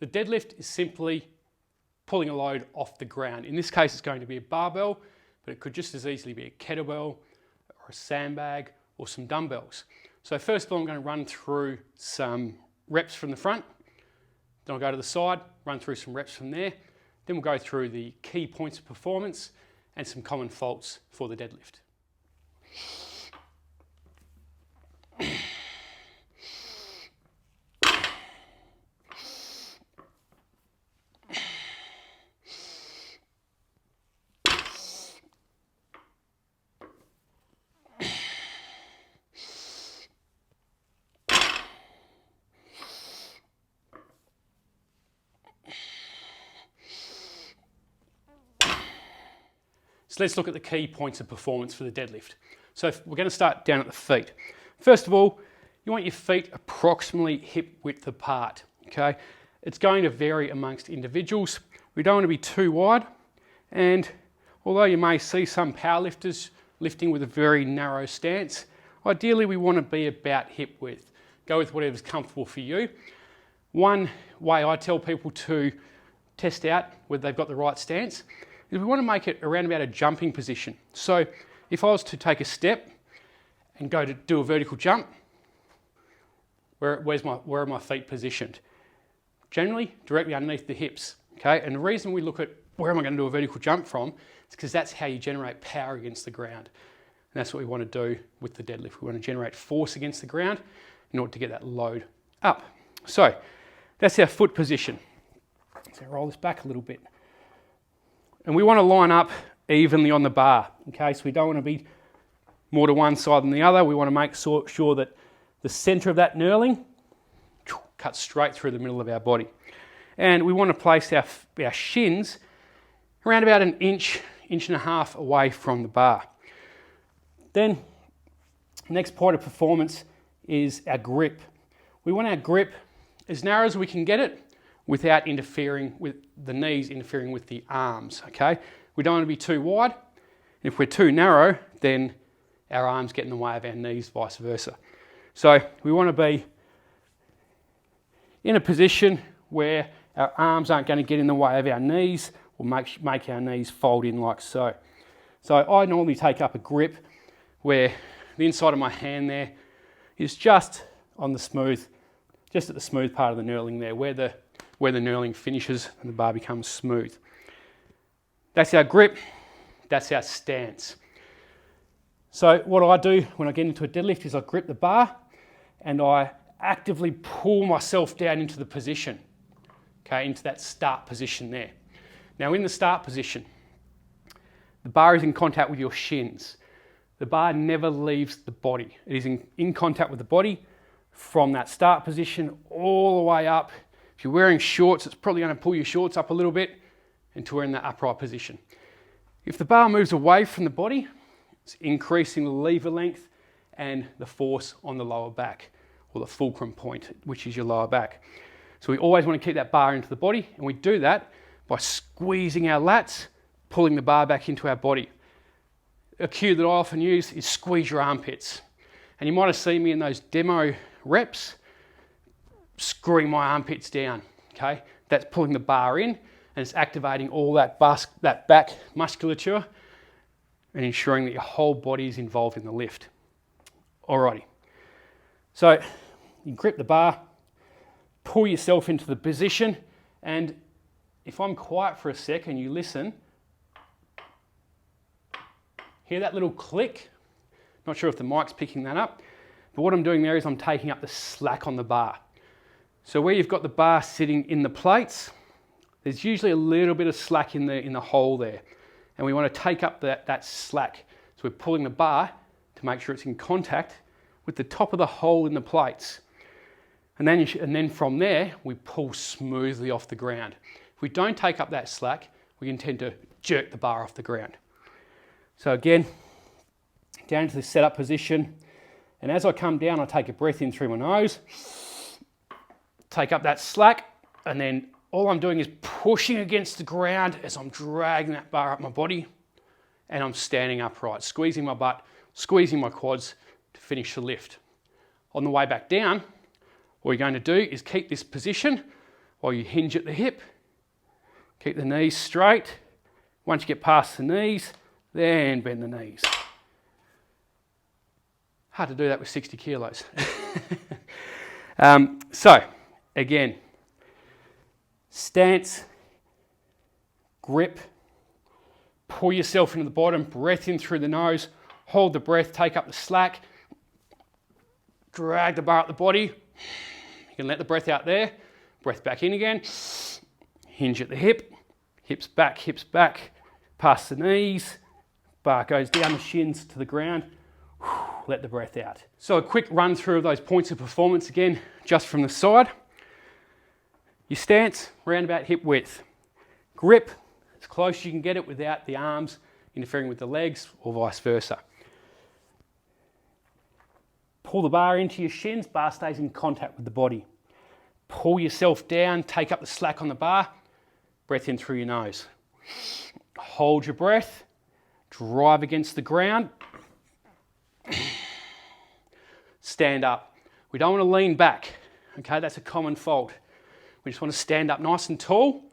The deadlift is simply pulling a load off the ground. In this case, it's going to be a barbell, but it could just as easily be a kettlebell or a sandbag or some dumbbells. So first of all, I'm going to run through some reps from the front. Then I'll go to the side, run through some reps from there. Then we'll go through the key points of performance and some common faults for the deadlift. So let's look at the key points of performance for the deadlift. So we're going to start down at the feet. First of all, you want your feet approximately hip width apart, okay? It's going to vary amongst individuals. We don't want to be too wide, and although you may see some powerlifters lifting with a very narrow stance, ideally we want to be about hip width. Go with whatever's comfortable for you. One way I tell people to test out whether they've got the right stance is we want to make it around about a jumping position. So if I was to take a step and go to do a vertical jump, where are my feet positioned? Generally, directly underneath the hips, okay? And the reason we look at where am I going to do a vertical jump from is because that's how you generate power against the ground. And that's what we want to do with the deadlift. We want to generate force against the ground in order to get that load up. So that's our foot position. So roll this back a little bit. And we want to line up evenly on the bar, okay? So we don't want to be more to one side than the other. We want to make sure that the center of that knurling cuts straight through the middle of our body. And we want to place our shins around about an inch, inch and a half away from the bar. Then, next point of performance is our grip. We want our grip as narrow as we can get it without interfering with the knees, interfering with the arms, okay? We don't want to be too wide. If we're too narrow, then our arms get in the way of our knees, vice versa. So we want to be in a position where our arms aren't going to get in the way of our knees or make our knees fold in like so. So I normally take up a grip where the inside of my hand there is just on the smooth, just at the smooth part of the knurling there, where the knurling finishes and the bar becomes smooth. That's our grip, that's our stance. So what I do when I get into a deadlift is I grip the bar and I actively pull myself down into the position, okay, into that start position there. Now in the start position, the bar is in contact with your shins. The bar never leaves the body. It is in contact with the body from that start position all the way up. If you're wearing shorts, it's probably going to pull your shorts up a little bit until we're in that upright position. If the bar moves away from the body, it's increasing the lever length and the force on the lower back, or the fulcrum point, which is your lower back. So we always want to keep that bar into the body, and we do that by squeezing our lats, pulling the bar back into our body. A cue that I often use is squeeze your armpits. And you might have seen me in those demo reps, screwing my armpits down, okay? That's pulling the bar in, and it's activating all that back musculature and ensuring that your whole body is involved in the lift. Alrighty. So you grip the bar, pull yourself into the position, and if I'm quiet for a second, you listen, hear that little click? Not sure if the mic's picking that up, but what I'm doing there is I'm taking up the slack on the bar. So where you've got the bar sitting in the plates, there's usually a little bit of slack in the hole there. And we want to take up that slack. So we're pulling the bar to make sure it's in contact with the top of the hole in the plates. And then from there, we pull smoothly off the ground. If we don't take up that slack, we can tend to jerk the bar off the ground. So again, down into the setup position. And as I come down, I take a breath in through my nose, take up that slack, and then all I'm doing is pushing against the ground as I'm dragging that bar up my body, and I'm standing upright, squeezing my butt, squeezing my quads to finish the lift. On the way back down, what you're going to do is keep this position while you hinge at the hip. Keep the knees straight. Once you get past the knees, then bend the knees. Hard to do that with 60 kilos. So, again, stance, grip, pull yourself into the bottom, breath in through the nose, hold the breath, take up the slack, drag the bar up the body. You can let the breath out there, breath back in again, hinge at the hip, hips back, past the knees, bar goes down the shins to the ground, let the breath out. So a quick run through of those points of performance again, just from the side. Your stance, round about hip width. Grip, as close as you can get it without the arms interfering with the legs or vice versa. Pull the bar into your shins, bar stays in contact with the body. Pull yourself down, take up the slack on the bar, breath in through your nose. Hold your breath, drive against the ground, stand up. We don't want to lean back, okay? That's a common fault. We just want to stand up nice and tall.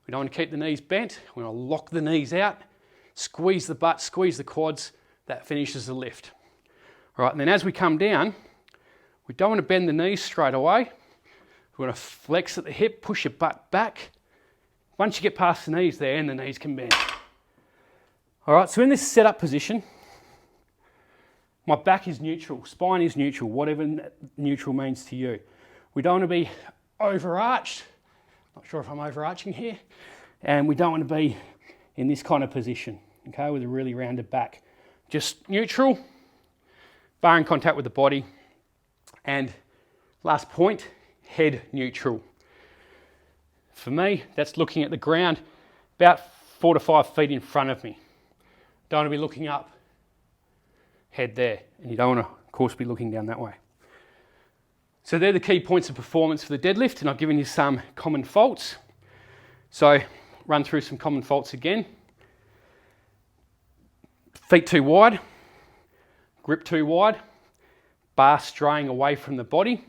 We don't want to keep the knees bent. We want to lock the knees out, squeeze the butt, squeeze the quads. That finishes the lift. All right, and then as we come down, we don't want to bend the knees straight away. We want to flex at the hip, push your butt back. Once you get past the knees there, and the knees can bend. All right, so in this setup position, my back is neutral, spine is neutral, whatever neutral means to you. We don't want to be overarched. Not sure if I'm overarching here. And we don't want to be in this kind of position, okay, with a really rounded back. Just neutral, bar in contact with the body. And last point, head neutral. For me, that's looking at the ground about 4 to 5 feet in front of me. Don't want to be looking up, head there, and you don't want to, of course, be looking down that way. So they're the key points of performance for the deadlift, and I've given you some common faults. So run through some common faults again. Feet too wide, grip too wide, bar straying away from the body.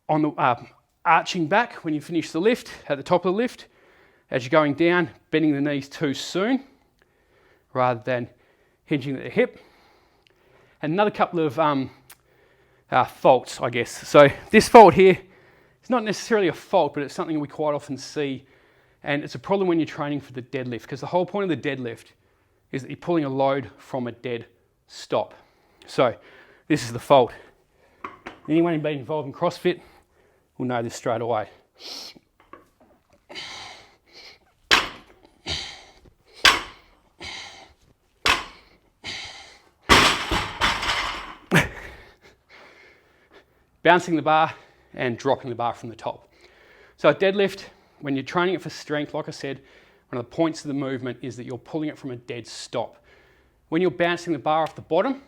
On the arching back when you finish the lift, at the top of the lift, as you're going down, bending the knees too soon, rather than hinging at the hip. And another couple of faults, I guess. So this fault here, it's not necessarily a fault, but it's something we quite often see, and it's a problem when you're training for the deadlift, because the whole point of the deadlift is that you're pulling a load from a dead stop. So this is the fault. Anyone who's been involved in CrossFit will know this straight away. Bouncing the bar and dropping the bar from the top. So a deadlift, when you're training it for strength, like I said, one of the points of the movement is that you're pulling it from a dead stop. When you're bouncing the bar off the bottom,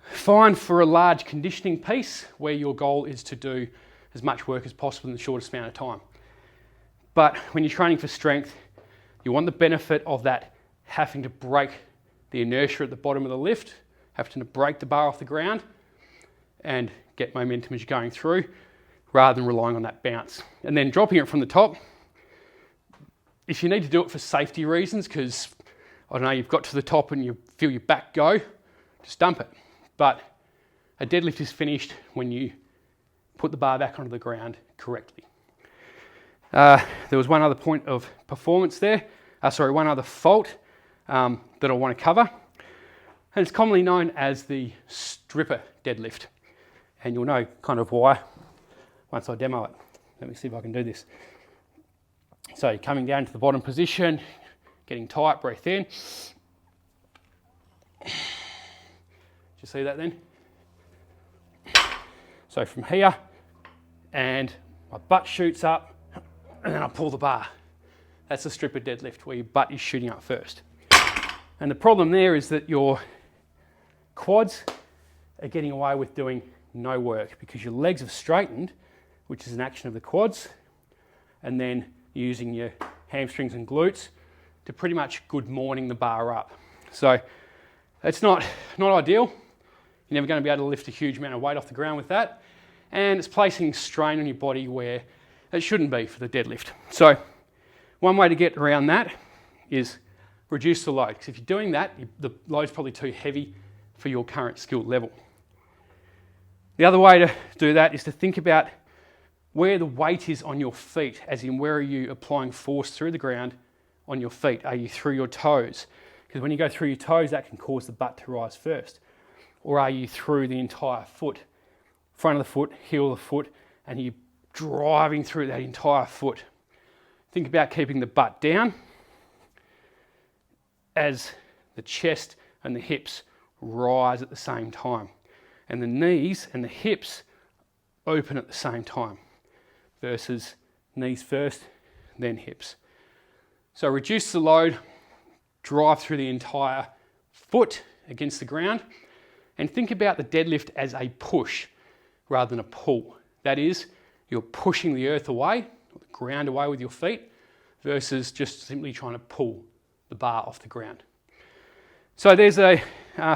fine for a large conditioning piece where your goal is to do as much work as possible in the shortest amount of time. But when you're training for strength, you want the benefit of that having to break the inertia at the bottom of the lift, having to break the bar off the ground and get momentum as you're going through, rather than relying on that bounce. And then dropping it from the top, if you need to do it for safety reasons, because, I don't know, you've got to the top and you feel your back go, just dump it. But a deadlift is finished when you put the bar back onto the ground correctly. There was one other point of performance there, one other fault that I want to cover, and it's commonly known as the stripper deadlift. And you'll know kind of why once I demo it. Let me see if I can do this. So you're coming down to the bottom position, getting tight, breath in. Did you see that then? So from here, and my butt shoots up, and then I pull the bar. That's a stripper deadlift, where your butt is shooting up first. And the problem there is that your quads are getting away with doing no work, because your legs have straightened, which is an action of the quads, and then using your hamstrings and glutes to pretty much good morning the bar up. So it's not ideal. You're never going to be able to lift a huge amount of weight off the ground with that. and it's placing strain on your body where it shouldn't be for the deadlift. So one way to get around that is reduce the load, because if you're doing that, the load's probably too heavy for your current skill level. The other way to do that is to think about where the weight is on your feet, as in where are you applying force through the ground on your feet? Are you through your toes? Because when you go through your toes, that can cause the butt to rise first. Or are you through the entire foot? Front of the foot, heel of the foot, and you're driving through that entire foot. Think about keeping the butt down as the chest and the hips rise at the same time. And the knees and the hips open at the same time versus knees first, then hips. So reduce the load, drive through the entire foot against the ground, and think about the deadlift as a push rather than a pull. That is, you're pushing the earth away, or the ground away with your feet, versus just simply trying to pull the bar off the ground. So there's a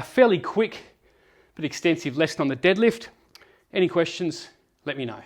fairly quick but extensive lesson on the deadlift. Any questions, let me know.